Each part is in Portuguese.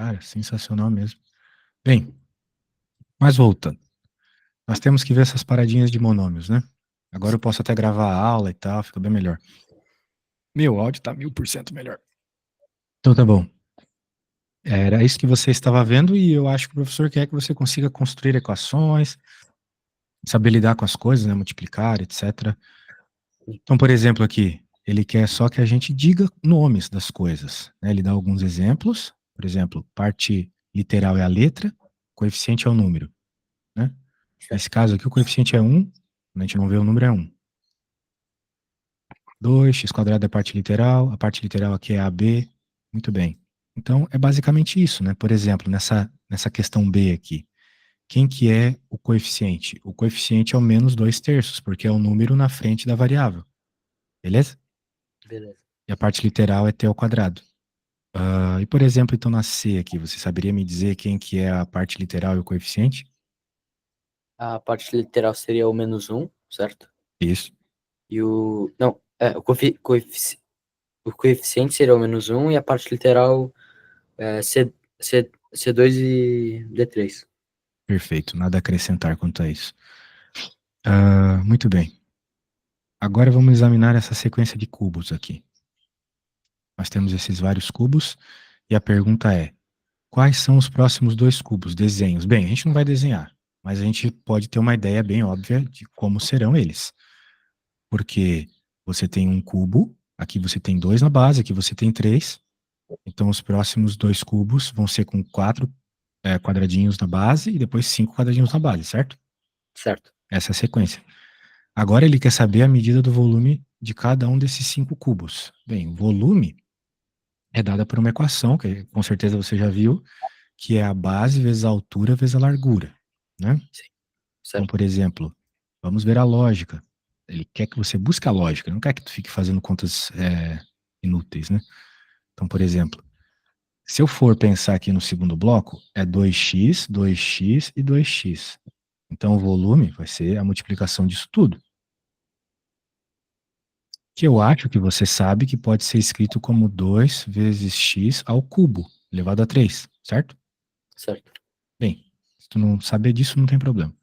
Cara, sensacional mesmo. Bem, mas voltando. Nós temos que ver essas paradinhas de monômios, né? Agora eu posso até gravar a aula e tal, fica bem melhor. Meu áudio tá 1000% melhor. Então tá bom. Era isso que você estava vendo e eu acho que o professor quer que você consiga construir equações, saber lidar com as coisas, né? Multiplicar, etc. Então, por exemplo, aqui, ele quer só que a gente diga nomes das coisas, né? Ele dá alguns exemplos. Por exemplo, parte literal é a letra, coeficiente é o número, né? Nesse caso aqui, o coeficiente é 1, a gente não vê o número é 1. 2, x quadrado é a parte literal, a parte literal aqui é AB. Muito bem. Então, é basicamente isso, né? Por exemplo, nessa questão B aqui, quem que é o coeficiente? O coeficiente é o menos 2/3, porque é o número na frente da variável. Beleza? Beleza. E a parte literal é t ao quadrado. E, por exemplo, então na C aqui, você saberia me dizer quem que é a parte literal e o coeficiente? A parte literal seria o -1, certo? Isso. E o... Não, o coeficiente seria o -1 e a parte literal é C2 e D3. Perfeito. Nada a acrescentar quanto a isso. Muito bem. Agora vamos examinar essa sequência de cubos aqui. Nós temos esses vários cubos e a pergunta é: quais são os próximos 2 cubos? Desenhos. Bem, a gente não vai desenhar, mas a gente pode ter uma ideia bem óbvia de como serão eles. Porque você tem um cubo, aqui você tem 2 na base, aqui você tem 3. Então os próximos 2 cubos vão ser com 4 quadradinhos na base e depois 5 quadradinhos na base, certo? Certo. Essa é a sequência. Agora ele quer saber a medida do volume de cada um desses 5 cubos. Bem, o volume é dada por uma equação, que com certeza você já viu, que é a base vezes a altura vezes a largura, né? Sim. Então, Certo. por exemplo, vamos ver a lógica. Ele quer que você busque a lógica, não quer que tu fique fazendo contas inúteis, né? Então, por exemplo, se eu for pensar aqui no segundo bloco, é 2x, 2x e 2x. Então, o volume vai ser a multiplicação disso tudo. Que eu acho que você sabe que pode ser escrito como 2 vezes x ao cubo, elevado a 3, certo? Certo. Bem, se tu não saber disso, não tem problema.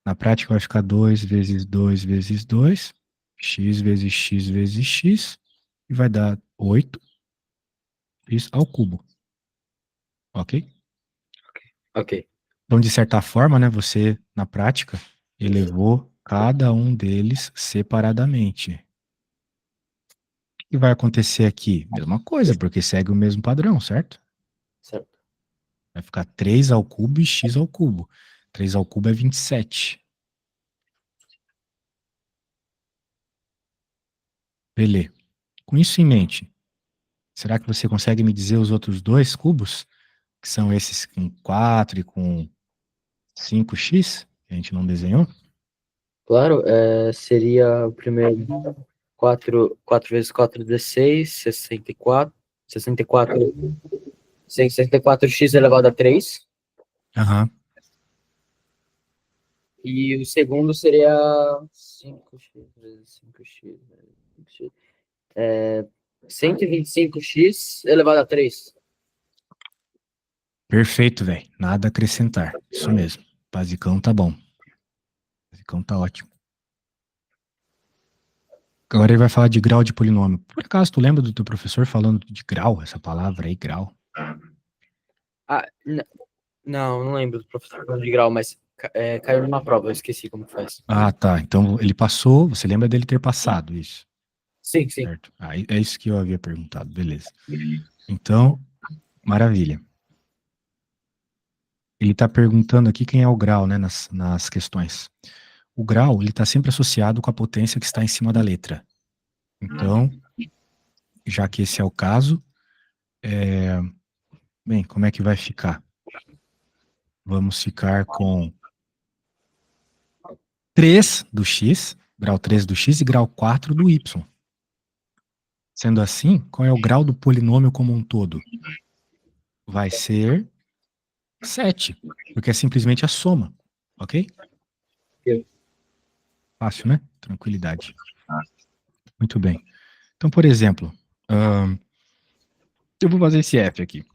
Na prática vai ficar 2 vezes 2 vezes 2, x vezes x vezes x, e vai dar 8 x ao cubo. Ok? Ok. Então, de certa forma, né, você, na prática, elevou cada um deles separadamente. O que vai acontecer aqui? Mesma coisa, porque segue o mesmo padrão, certo? Certo. Vai ficar 3 ao cubo e x ao cubo. 3 ao cubo é 27. Beleza. Com isso em mente, será que você consegue me dizer os outros 2 cubos? Que são esses com 4 e com 5x, que a gente não desenhou? Claro, seria o primeiro 4 vezes 4, 16, 64, 64x elevado a 3. Aham. E o segundo seria 5x vezes 5x vezes 5x. 125x elevado a 3. Perfeito, velho. Nada a acrescentar. Isso mesmo. Basicão tá bom. Basicão tá ótimo. Agora ele vai falar de grau de polinômio. Por acaso, tu lembra do teu professor falando de grau? Essa palavra aí, grau. Não lembro do professor de grau, mas caiu numa prova, eu esqueci como faz. Ah, tá. Então ele passou, você lembra dele ter passado isso, Sim, sim. certo? É isso que eu havia perguntado, beleza. Então, maravilha. Ele está perguntando aqui quem é o grau, né, nas questões. O grau, ele está sempre associado com a potência que está em cima da letra. Então, já que esse é o caso, bem, como é que vai ficar? Vamos ficar com 3 do x, grau 3 do x e grau 4 do y. Sendo assim, qual é o grau do polinômio como um todo? Vai ser 7, porque é simplesmente a soma, ok? Fácil, né? Tranquilidade. Muito bem. Então, por exemplo, eu vou fazer esse f aqui.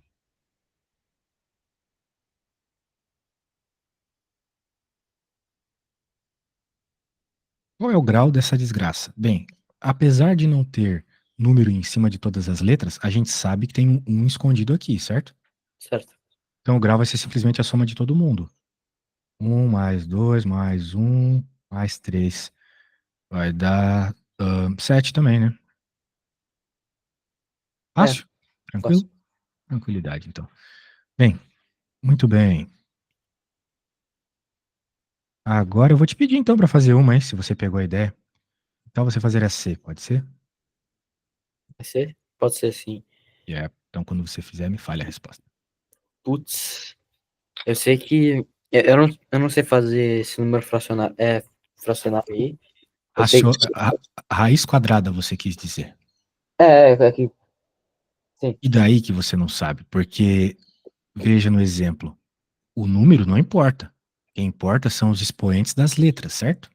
Qual é o grau dessa desgraça? Bem, apesar de não ter número em cima de todas as letras, a gente sabe que tem um escondido aqui, certo? Certo. Então o grau vai ser simplesmente a soma de todo mundo. 1 mais 2 mais 1 mais 3. Vai dar 7 também, né? É, Fácil? Tranquilo? fácil. Tranquilidade, então. Bem, muito bem. Agora eu vou te pedir então para fazer uma, hein, se você pegou a ideia. Então você fazer a C, pode ser? Vai ser? Pode ser sim. Então quando você fizer, me fale a resposta. Putz, eu sei que. Eu não sei fazer esse número fracionário, fracionário aí. Eu sei que. Raiz quadrada, você quis dizer. É que. Sim. E daí que você não sabe? Porque, veja no exemplo, o número não importa. O que importa são os expoentes das letras, certo?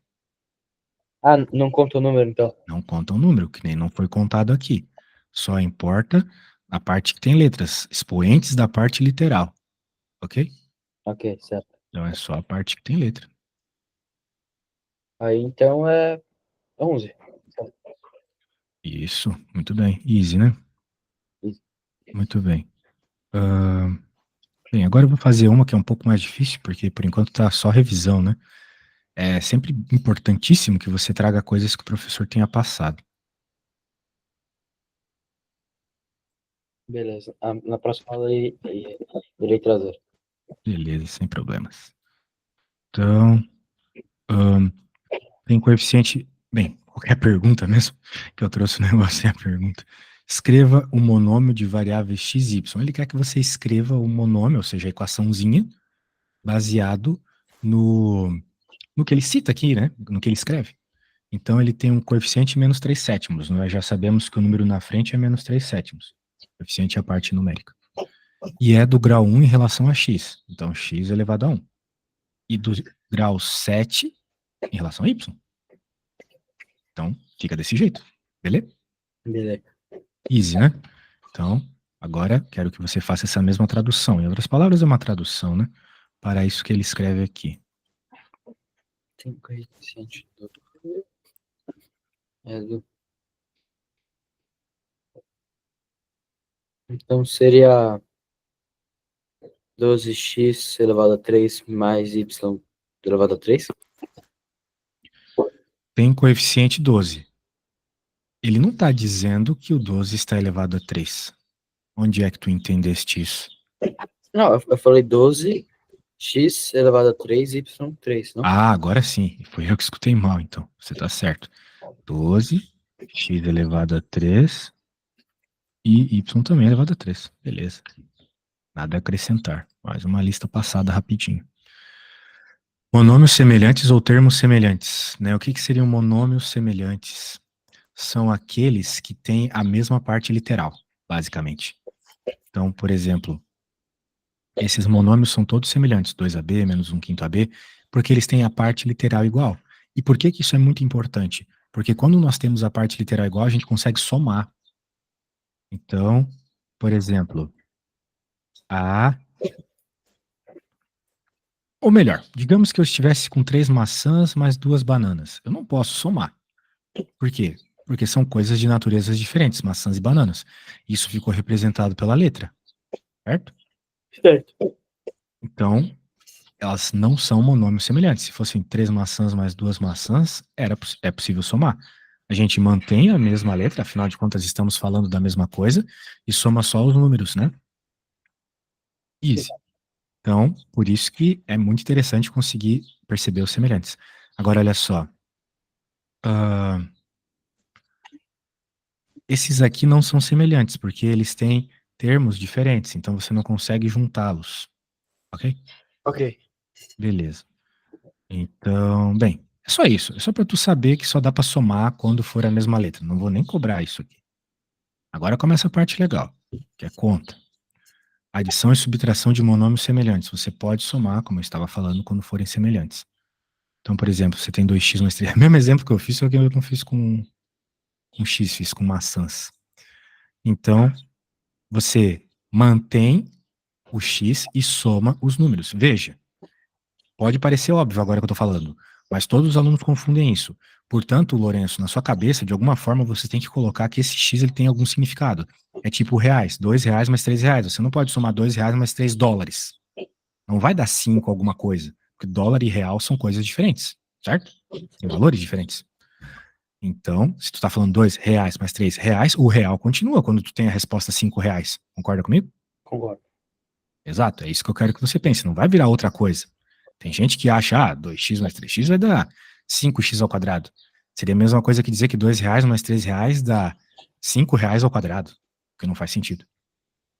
Ah, não conta o número então. Não conta o número, que nem não foi contado aqui. Só importa a parte que tem letras, expoentes da parte literal, ok? Ok, certo. Então é só a parte que tem letra. Aí então é 11. Isso, muito bem. Easy, né? Isso. Muito bem. Bem, agora eu vou fazer uma que é um pouco mais difícil, porque por enquanto tá só revisão, né? É sempre importantíssimo que você traga coisas que o professor tenha passado. Beleza. Na próxima aula irei trazer. Beleza, sem problemas. Então, ahn, tem coeficiente. Bem, qualquer pergunta mesmo, que eu trouxe o negócio é a pergunta. Escreva o monômio de variáveis x e y. Ele quer que você escreva o monômio, ou seja, a equaçãozinha, baseado no que ele cita aqui, né? No que ele escreve. Então, ele tem um coeficiente menos 3 sétimos. Nós já sabemos que o número na frente é menos 3 sétimos. O coeficiente é a parte numérica. E é do grau 1 em relação a x. Então, x elevado a 1. E do grau 7 em relação a y. Então, fica desse jeito. Beleza? Beleza. Easy, né? Então, agora quero que você faça essa mesma tradução. Em outras palavras, é uma tradução, né? Para isso que ele escreve aqui. Tem coeficiente do. Então seria 12x elevado a 3 mais y elevado a 3. Tem coeficiente 12. Ele não está dizendo que o 12 está elevado a 3. Onde é que tu entendeste isso? Não, eu falei 12x elevado a 3, y3, não? Ah, agora sim. Foi eu que escutei mal, então. Você está certo. 12, x elevado a 3 e y também elevado a 3. Beleza. Nada a acrescentar. Mais uma lista passada rapidinho. Monômios semelhantes ou termos semelhantes, né? O que seriam monômios semelhantes? São aqueles que têm a mesma parte literal, basicamente. Então, por exemplo, esses monômios são todos semelhantes, 2ab menos 1 quinto ab, porque eles têm a parte literal igual. E por que isso é muito importante? Porque quando nós temos a parte literal igual, a gente consegue somar. Então, por exemplo, a... Ou melhor, digamos que eu estivesse com 3 maçãs mais 2 bananas. Eu não posso somar. Por quê? Porque são coisas de naturezas diferentes, maçãs e bananas. Isso ficou representado pela letra, certo? Certo. Então, elas não são monômios semelhantes. Se fossem 3 maçãs mais 2 maçãs, é possível somar. A gente mantém a mesma letra, afinal de contas estamos falando da mesma coisa, e soma só os números, né? Easy. Então, por isso que é muito interessante conseguir perceber os semelhantes. Agora, olha só. Esses aqui não são semelhantes, porque eles têm termos diferentes, então você não consegue juntá-los. Ok? Ok. Beleza. Então, bem, é só isso. É só para tu saber que só dá para somar quando for a mesma letra. Não vou nem cobrar isso aqui. Agora começa a parte legal, que é conta. Adição e subtração de monômios semelhantes. Você pode somar, como eu estava falando, quando forem semelhantes. Então, por exemplo, você tem 2x mais 3. Mesmo exemplo que eu fiz, só que eu não fiz com x, fiz com maçãs. Então, você mantém o x e soma os números. Veja, pode parecer óbvio agora que eu estou falando. Mas todos os alunos confundem isso. Portanto, Lourenço, na sua cabeça, de alguma forma, você tem que colocar que esse X ele tem algum significado. É tipo reais, R$ 2 mais R$ 3. Você não pode somar R$ 2 mais $3. Não vai dar 5 alguma coisa. Porque dólar e real são coisas diferentes, certo? Tem valores diferentes. Então, se tu tá falando R$ 2 mais R$ 3, o real continua quando tu tem a resposta R$ 5. Concorda comigo? Concordo. Exato, é isso que eu quero que você pense. Não vai virar outra coisa. Tem gente que acha, 2x mais 3x vai dar 5x ao quadrado. Seria a mesma coisa que dizer que R$ 2 mais R$ 3 dá R$ 5 ao quadrado, que não faz sentido.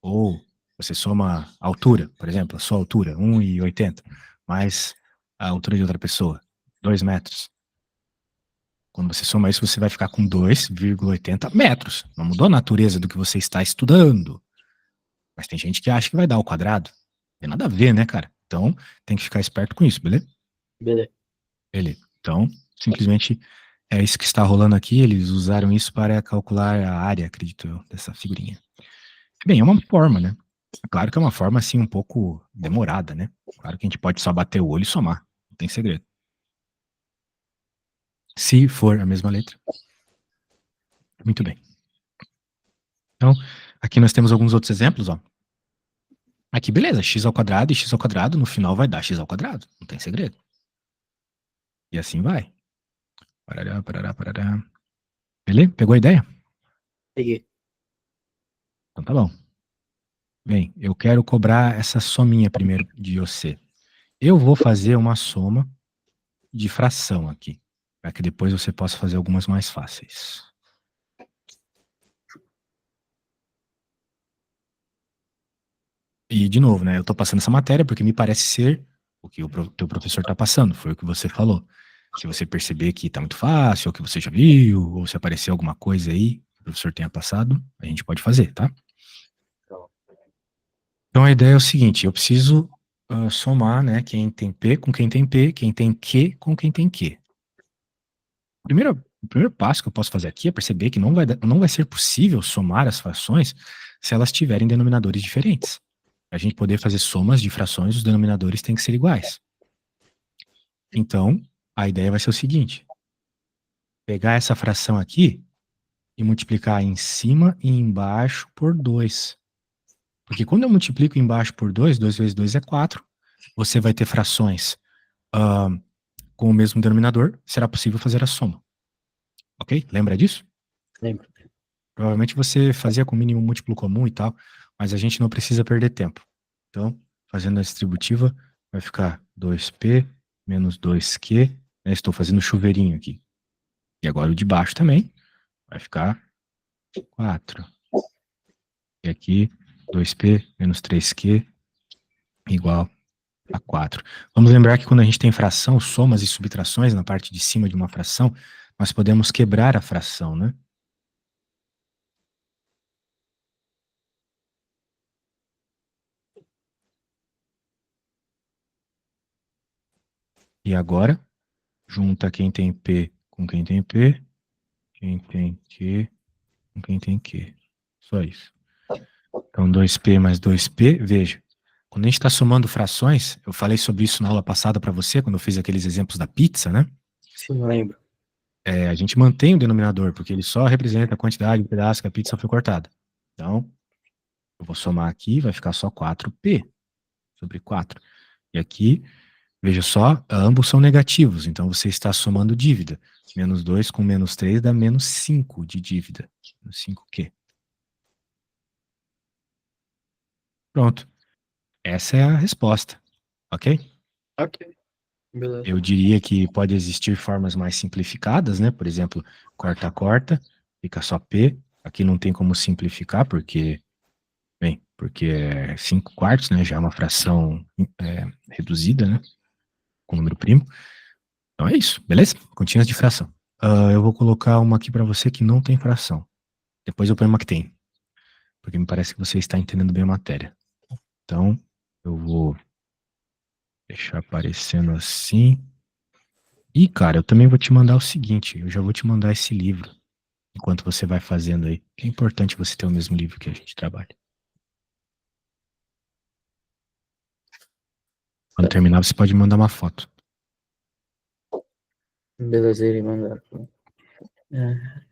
Ou você soma a altura, por exemplo, a sua altura, 1,80, mais a altura de outra pessoa, 2 metros. Quando você soma isso, você vai ficar com 2,80 metros. Não mudou a natureza do que você está estudando. Mas tem gente que acha que vai dar ao quadrado. Tem nada a ver, né, cara? Então, tem que ficar esperto com isso, beleza? Beleza. Beleza. Então, simplesmente é isso que está rolando aqui. Eles usaram isso para calcular a área, acredito eu, dessa figurinha. Bem, é uma forma, né? É claro que é uma forma, assim, um pouco demorada, né? Claro que a gente pode só bater o olho e somar. Não tem segredo. Se for a mesma letra. Muito bem. Então, aqui nós temos alguns outros exemplos, ó. Aqui, beleza, x ao quadrado e x ao quadrado, no final vai dar x ao quadrado. Não tem segredo. E assim vai. Parará, parará, parará. Beleza? Pegou a ideia? Peguei. Então tá bom. Bem, eu quero cobrar essa sominha primeiro de você. Eu vou fazer uma soma de fração aqui, para que depois você possa fazer algumas mais fáceis. E, de novo, né, eu tô passando essa matéria porque me parece ser o que o teu professor tá passando, foi o que você falou. Se você perceber que tá muito fácil, ou que você já viu, ou se aparecer alguma coisa aí que o professor tenha passado, a gente pode fazer, tá? Então a ideia é o seguinte, eu preciso somar, né, quem tem P com quem tem P, quem tem Q com quem tem Q. O primeiro passo que eu posso fazer aqui é perceber que não vai ser possível somar as frações se elas tiverem denominadores diferentes. Para a gente poder fazer somas de frações, os denominadores têm que ser iguais. Então, a ideia vai ser o seguinte: pegar essa fração aqui e multiplicar em cima e embaixo por 2. Porque quando eu multiplico embaixo por 2, 2 vezes 2 é 4, você vai ter frações com o mesmo denominador, será possível fazer a soma. Ok? Lembra disso? Lembro. Provavelmente você fazia com mínimo múltiplo comum e tal, mas a gente não precisa perder tempo. Então, fazendo a distributiva, vai ficar 2P menos 2Q. Né? Estou fazendo chuveirinho aqui. E agora o de baixo também vai ficar 4. E aqui, 2P menos 3Q igual a 4. Vamos lembrar que quando a gente tem fração, somas e subtrações na parte de cima de uma fração, nós podemos quebrar a fração, né? E agora, junta quem tem P com quem tem P, quem tem Q com quem tem Q. Só isso. Então, 2P mais 2P, veja. Quando a gente está somando frações, eu falei sobre isso na aula passada para você, quando eu fiz aqueles exemplos da pizza, né? Sim, lembro. A gente mantém o denominador, porque ele só representa a quantidade de pedaços que a pizza foi cortada. Então, eu vou somar aqui, vai ficar só 4P sobre 4. E aqui, veja só, ambos são negativos, então você está somando dívida. Menos 2 com menos 3 dá menos 5 de dívida. 5Q. Pronto. Essa é a resposta. Ok? Ok. Beleza. Eu diria que pode existir formas mais simplificadas, né? Por exemplo, corta-corta, fica só P. Aqui não tem como simplificar, porque é 5 quartos, né? Já é uma fração reduzida, né? Com número primo. Então é isso, beleza? Continhas de fração. Eu vou colocar uma aqui para você que não tem fração. Depois eu ponho uma que tem. Porque me parece que você está entendendo bem a matéria. Então, eu vou deixar aparecendo assim. E, cara, eu também vou te mandar o seguinte, eu já vou te mandar esse livro, enquanto você vai fazendo aí. É importante você ter o mesmo livro que a gente trabalha. Quando terminar, você pode me mandar uma foto. Beleza, ele mandar. É.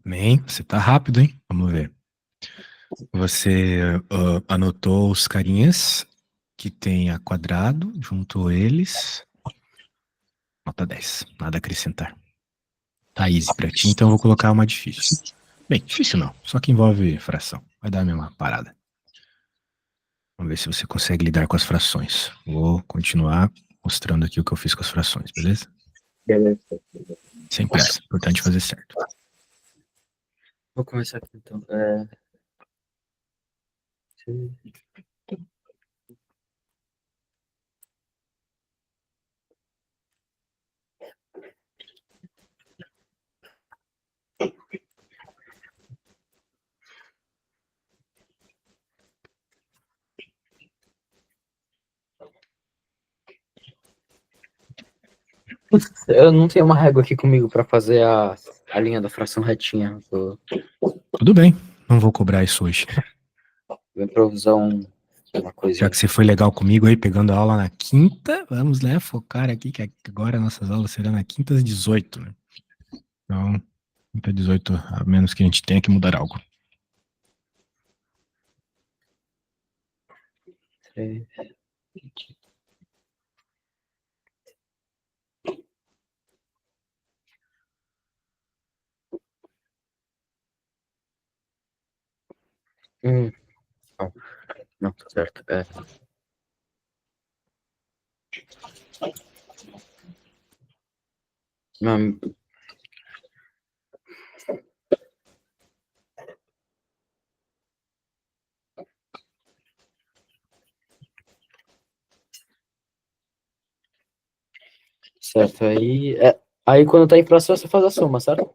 Bem, você tá rápido, hein? Vamos ver. Você anotou os carinhas que tem a quadrado, juntou eles. Nota 10. Nada a acrescentar. Tá easy pra ti, então eu vou colocar uma difícil. Bem, difícil não, só que envolve fração. Vai dar a mesma parada. Vamos ver se você consegue lidar com as frações. Vou continuar mostrando aqui o que eu fiz com as frações, beleza? Beleza. Sem pressa, importante fazer certo. Vou começar aqui então. Eu não tenho uma régua aqui comigo pra fazer a linha da fração retinha. Tudo bem, não vou cobrar isso hoje. Vou improvisar uma Já coisinha. que você foi legal comigo aí, pegando a aula na quinta, vamos, né, focar aqui, que agora nossas aulas serão na quinta às 18, né? Então, quinta às 18, a menos que a gente tenha que mudar algo. Três. Não, não, tá certo. Não, certo, aí quando tá em fração, você faz a soma, certo?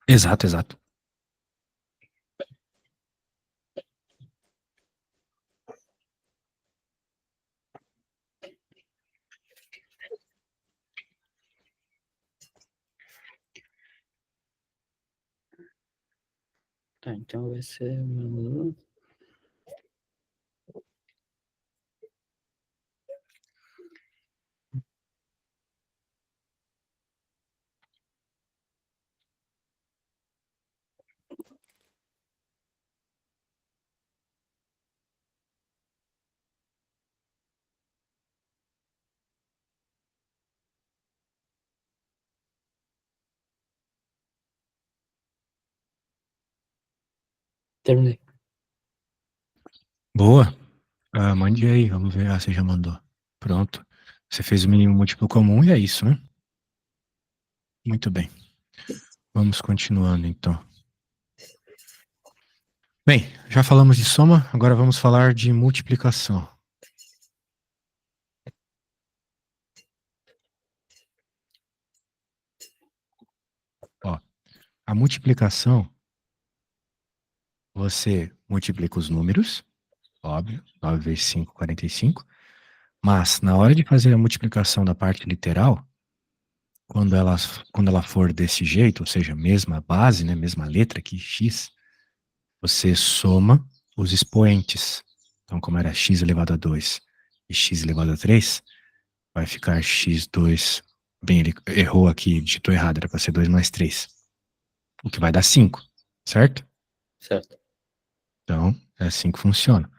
Exato, exato. Tá, então vai ser. Terminei. Boa. Mande aí, vamos ver. Você já mandou. Pronto. Você fez o mínimo múltiplo comum e é isso, né? Muito bem. Vamos continuando, então. Bem, já falamos de soma, agora vamos falar de multiplicação. Ó, a multiplicação, você multiplica os números, óbvio, 9 vezes 5, 45, mas na hora de fazer a multiplicação da parte literal, quando ela for desse jeito, ou seja, mesma base, né, mesma letra aqui, x, você soma os expoentes. Então, como era x elevado a 2 e x elevado a 3, vai ficar x2. Bem, ele errou aqui, digitou errado, era para ser 2 mais 3. O que vai dar 5, certo? Certo. Então, é assim que funciona.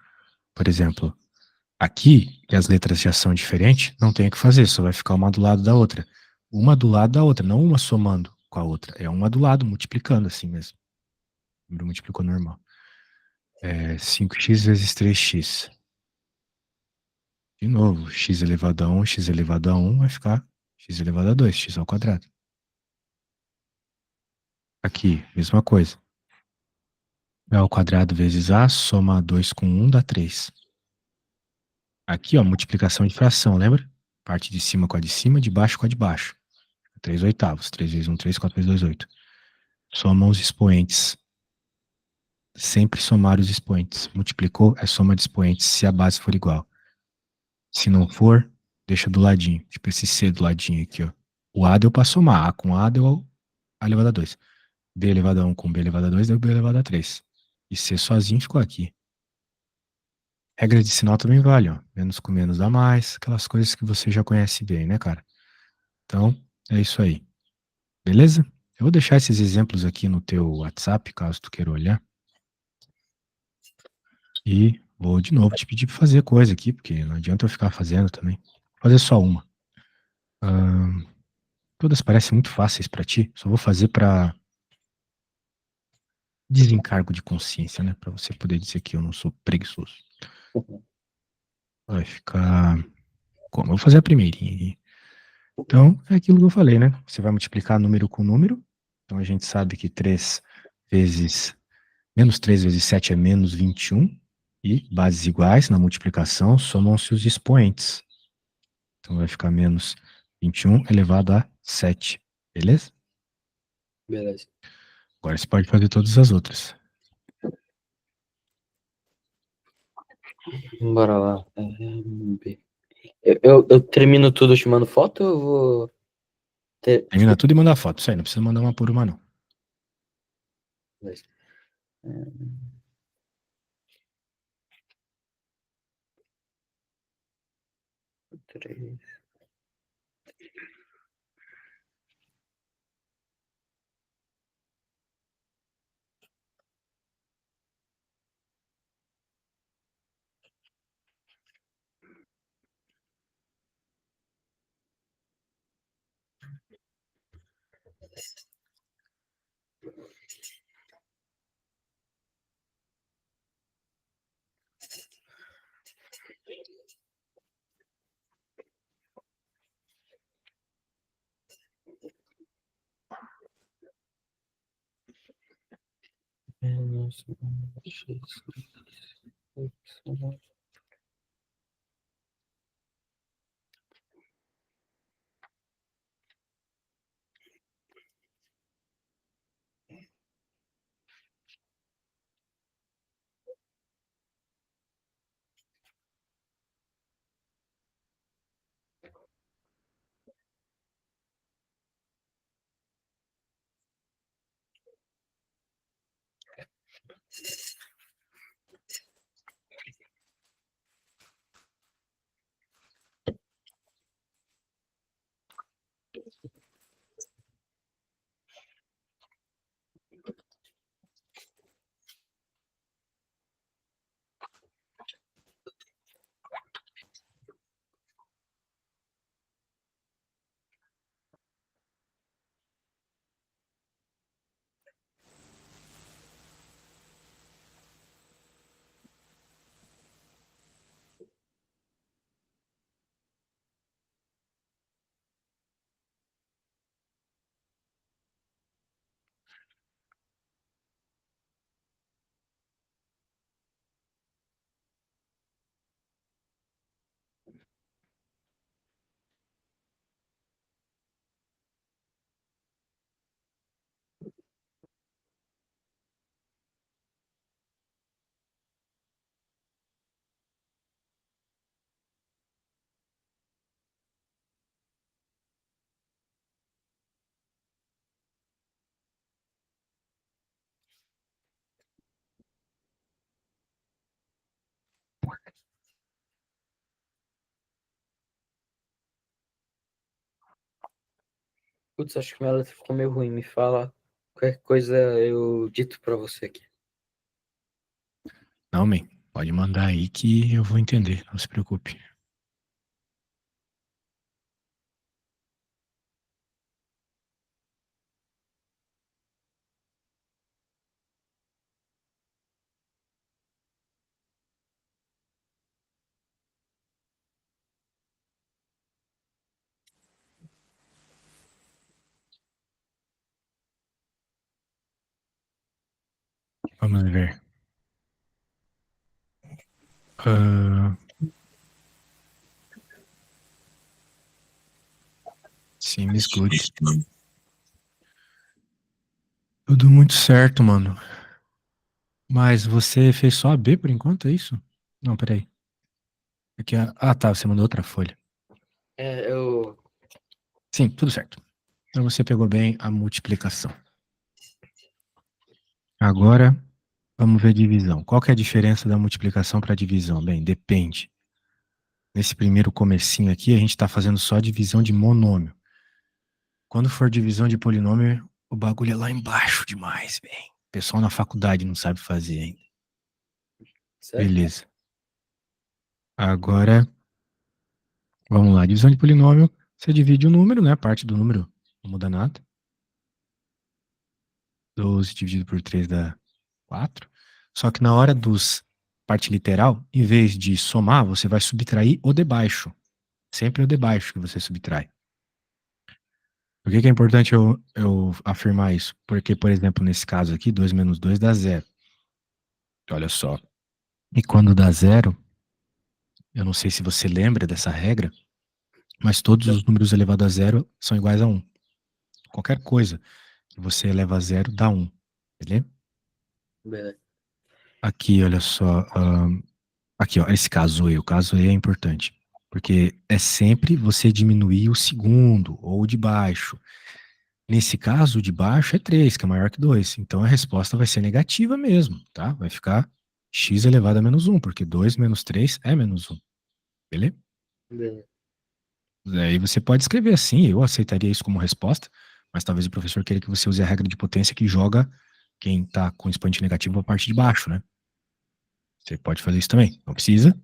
Por exemplo, aqui, que as letras já são diferentes, não tem o que fazer, só vai ficar uma do lado da outra. Uma do lado da outra, não uma somando com a outra. É uma do lado, multiplicando assim mesmo. O número multiplicou normal. É 5x vezes 3x. De novo, x elevado a 1, x elevado a 1 vai ficar x elevado a 2, x ao quadrado. Aqui, mesma coisa. A ao quadrado vezes a, soma 2 com 1 dá 3. Aqui, ó, multiplicação de fração, lembra? Parte de cima com a de cima, de baixo com a de baixo. 3 oitavos. 3 vezes 1, 3, 4 vezes 2, 8. Soma os expoentes. Sempre somar os expoentes. Multiplicou, é soma de expoentes, se a base for igual. Se não for, deixa do ladinho. Tipo esse C do ladinho aqui, ó. O A deu pra somar. A com A deu A elevado a 2. B elevado a 1 com B elevado a 2 deu B elevado a 3. E C sozinho ficou aqui. Regra de sinal também vale, ó. Menos com menos dá mais. Aquelas coisas que você já conhece bem, né, cara? Então, é isso aí. Beleza? Eu vou deixar esses exemplos aqui no teu WhatsApp, caso tu queira olhar. E vou de novo te pedir para fazer coisa aqui, porque não adianta eu ficar fazendo também. Vou fazer só uma. Todas parecem muito fáceis para ti. Só vou fazer para desencargo de consciência, né? Para você poder dizer que eu não sou preguiçoso. Vai ficar como? Eu vou fazer a primeirinha aqui. Então, é aquilo que eu falei, né? Você vai multiplicar número com número. Então, a gente sabe que 3 vezes... Menos 3 vezes 7 é menos 21. E bases iguais na multiplicação somam-se os expoentes. Então, vai ficar menos 21 elevado a 7. Beleza? Beleza. Agora você pode fazer todas as outras. Bora lá. Eu termino tudo te mando foto ou eu vou Termina tudo e manda a foto. Isso aí, não precisa mandar uma por uma, não. Beleza. Três. Menos x, y. Putz, acho que minha letra ficou meio ruim. Me fala qualquer coisa eu dito pra você aqui. Não, man. Pode mandar aí que eu vou entender. Não se preocupe. Vamos ver. Ah, seems good. Tudo muito certo, mano. Mas você fez só a B por enquanto, é isso? Não, peraí. Aqui, tá, você mandou outra folha. Eu. Sim, tudo certo. Então você pegou bem a multiplicação. Agora, vamos ver divisão. Qual que é a diferença da multiplicação para divisão? Bem, depende. Nesse primeiro comecinho aqui, a gente está fazendo só divisão de monômio. Quando for divisão de polinômio, o bagulho é lá embaixo demais, bem. O pessoal na faculdade não sabe fazer ainda. Certo? Beleza. Agora, vamos lá. Divisão de polinômio, você divide o número, né? A parte do número não muda nada. 12 dividido por 3 dá 4. Só que na hora dos parte literal, em vez de somar, você vai subtrair o de baixo. Sempre o de baixo que você subtrai. Por que é importante eu afirmar isso? Porque, por exemplo, nesse caso aqui, 2 menos 2 dá 0. Olha só. E quando dá 0, eu não sei se você lembra dessa regra, mas todos os números elevados a 0 são iguais a 1. Qualquer coisa que você eleva a 0 dá 1. Beleza? Beleza. Aqui, olha só. Aqui, ó, esse caso E. O caso E é importante. Porque é sempre você diminuir o segundo ou o de baixo. Nesse caso, o de baixo é 3, que é maior que 2. Então a resposta vai ser negativa mesmo, tá? Vai ficar x elevado a menos 1, porque 2 menos 3 é menos 1. Beleza? Beleza. Aí você pode escrever assim, eu aceitaria isso como resposta, mas talvez o professor queira que você use a regra de potência que joga quem está com expoente negativo para a parte de baixo, né? Você pode fazer isso também. Não precisa,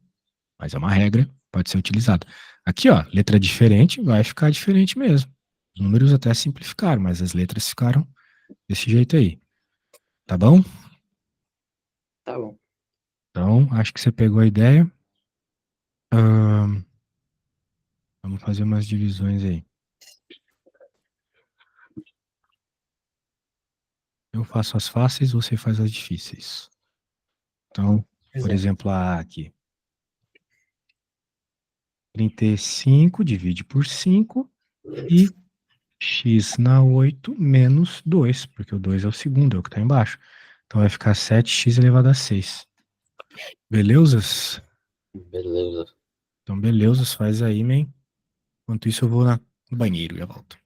mas é uma regra, pode ser utilizada. Aqui, ó, letra diferente vai ficar diferente mesmo. Os números até simplificaram, mas as letras ficaram desse jeito aí. Tá bom? Tá bom. Então, acho que você pegou a ideia. Vamos fazer umas divisões aí. Eu faço as fáceis, você faz as difíceis. Então, por Exemplo. exemplo, a A aqui. 35 divide por 5 e x na 8 menos 2, porque o 2 é o segundo, é o que está embaixo. Então vai ficar 7x elevado a 6. Beleusas? Beleza. Então, beleusas, faz aí, man. Enquanto isso, eu vou no banheiro e já volto.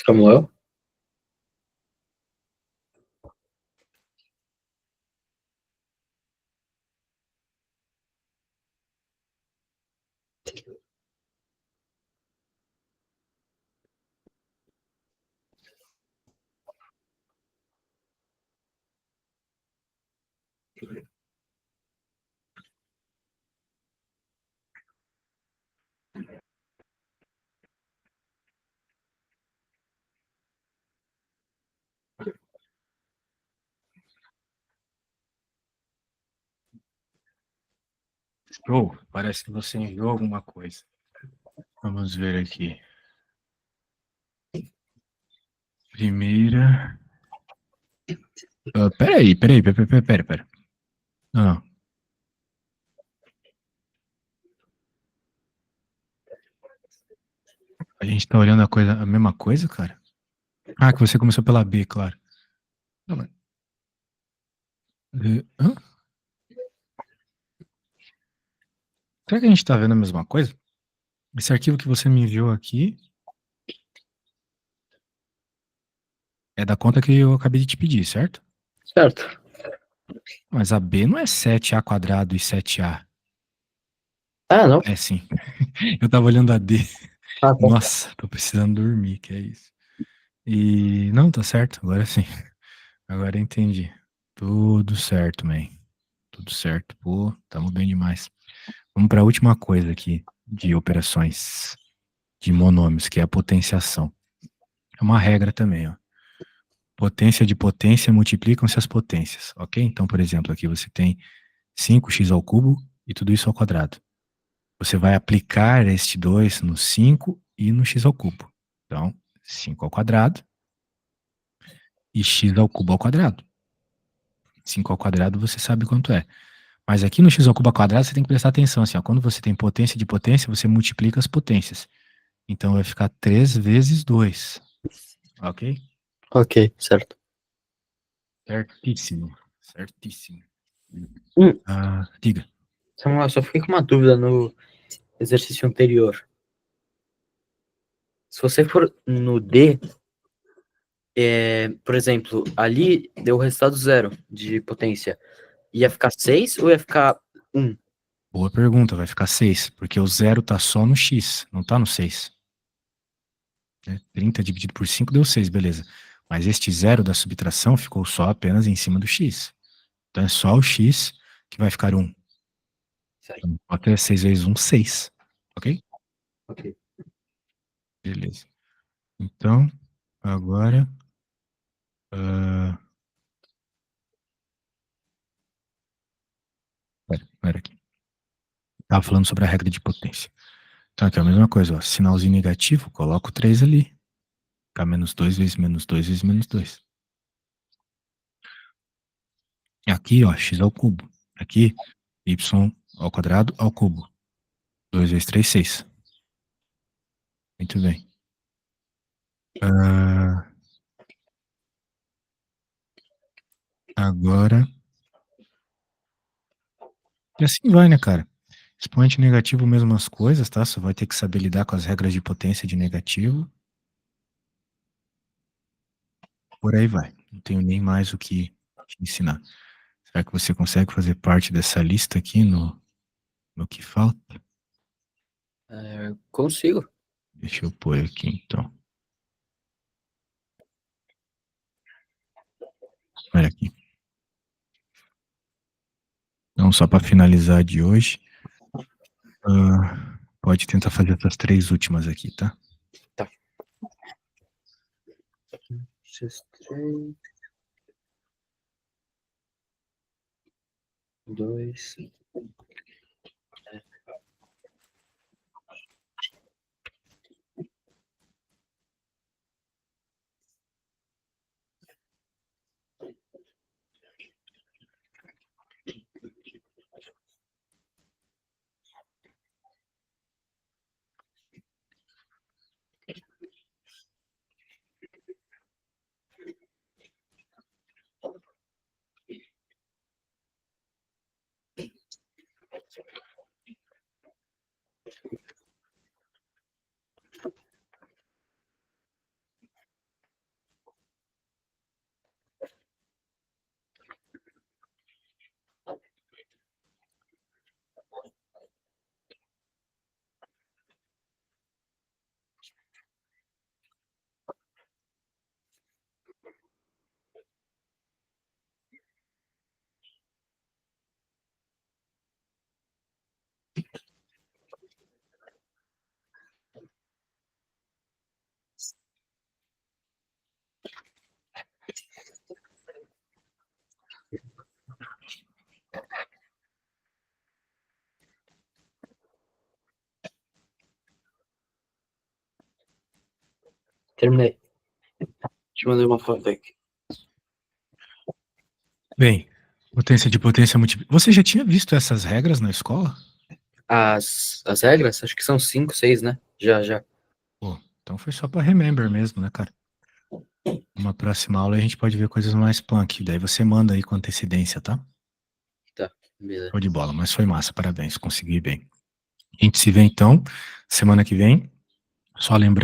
Samuel? Show. Parece que você enviou alguma coisa. Vamos ver aqui. Primeira. Peraí. Pera. Não. A gente tá olhando a mesma coisa, cara? Ah, que você começou pela B, claro. Não, mas... Hã? Será que a gente tá vendo a mesma coisa? Esse arquivo que você me enviou aqui é da conta que eu acabei de te pedir, certo? Certo. Mas a B não é 7A² e 7A. Ah, não? É sim. Eu tava olhando a D. Ah, tá. Nossa, tô precisando dormir, que é isso. E não, tá certo, agora sim. Agora eu entendi. Tudo certo, man. Tudo certo. Pô, tamo bem demais. Vamos para a última coisa aqui de operações de monômios, que é a potenciação. É uma regra também, ó. Potência de potência multiplicam-se as potências, ok? Então, por exemplo, aqui você tem 5x² e tudo isso ao quadrado. Você vai aplicar este 2 no 5 e no x². Então, 5² e x² ao quadrado. 5² você sabe quanto é. Mas aqui no x² você tem que prestar atenção, assim, ó, quando você tem potência de potência, você multiplica as potências. Então vai ficar 3 vezes 2, ok? Ok, certo. Certíssimo, certíssimo. Hum, Diga. Samuel, só fiquei com uma dúvida no exercício anterior. Se você for no D, por exemplo, ali deu o resultado 0 de potência. Ia ficar 6 ou ia ficar 1? Boa pergunta, vai ficar 6, porque o zero tá só no x, não tá no 6. Né? 30 dividido por 5 deu 6, beleza. Mas este zero da subtração ficou só apenas em cima do x. Então é só o x que vai ficar 1. Certo. Então, até 6 vezes 1, 6. Ok? Ok. Beleza. Então, agora... Pera aqui. Tava falando sobre a regra de potência. Então aqui é a mesma coisa, ó. Sinalzinho negativo, coloco 3 ali. Fica -2 vezes -2 vezes -2. Aqui, ó, x². Aqui, y² ao cubo. 2 vezes 3, 6. Muito bem. Agora... E assim vai, né, cara? Expoente negativo, mesmas coisas, tá? Só vai ter que saber lidar com as regras de potência de negativo. Por aí vai. Não tenho nem mais o que te ensinar. Será que você consegue fazer parte dessa lista aqui no que falta? Consigo. Deixa eu pôr aqui, então. Olha aqui. Então, só para finalizar de hoje, pode tentar fazer essas 3 últimas aqui, tá? Tá. X3. 2. Terminei. Te mandei uma foto aqui. Bem, potência de potência multiplicada. Você já tinha visto essas regras na escola? As regras? Acho que são 5, 6, né? Já. Pô, então foi só pra remember mesmo, né, cara? Uma próxima aula a gente pode ver coisas mais punk. Daí você manda aí com antecedência, tá? Tá, beleza. Show de bola, mas foi massa, parabéns, consegui bem. A gente se vê então semana que vem. Só lembrando.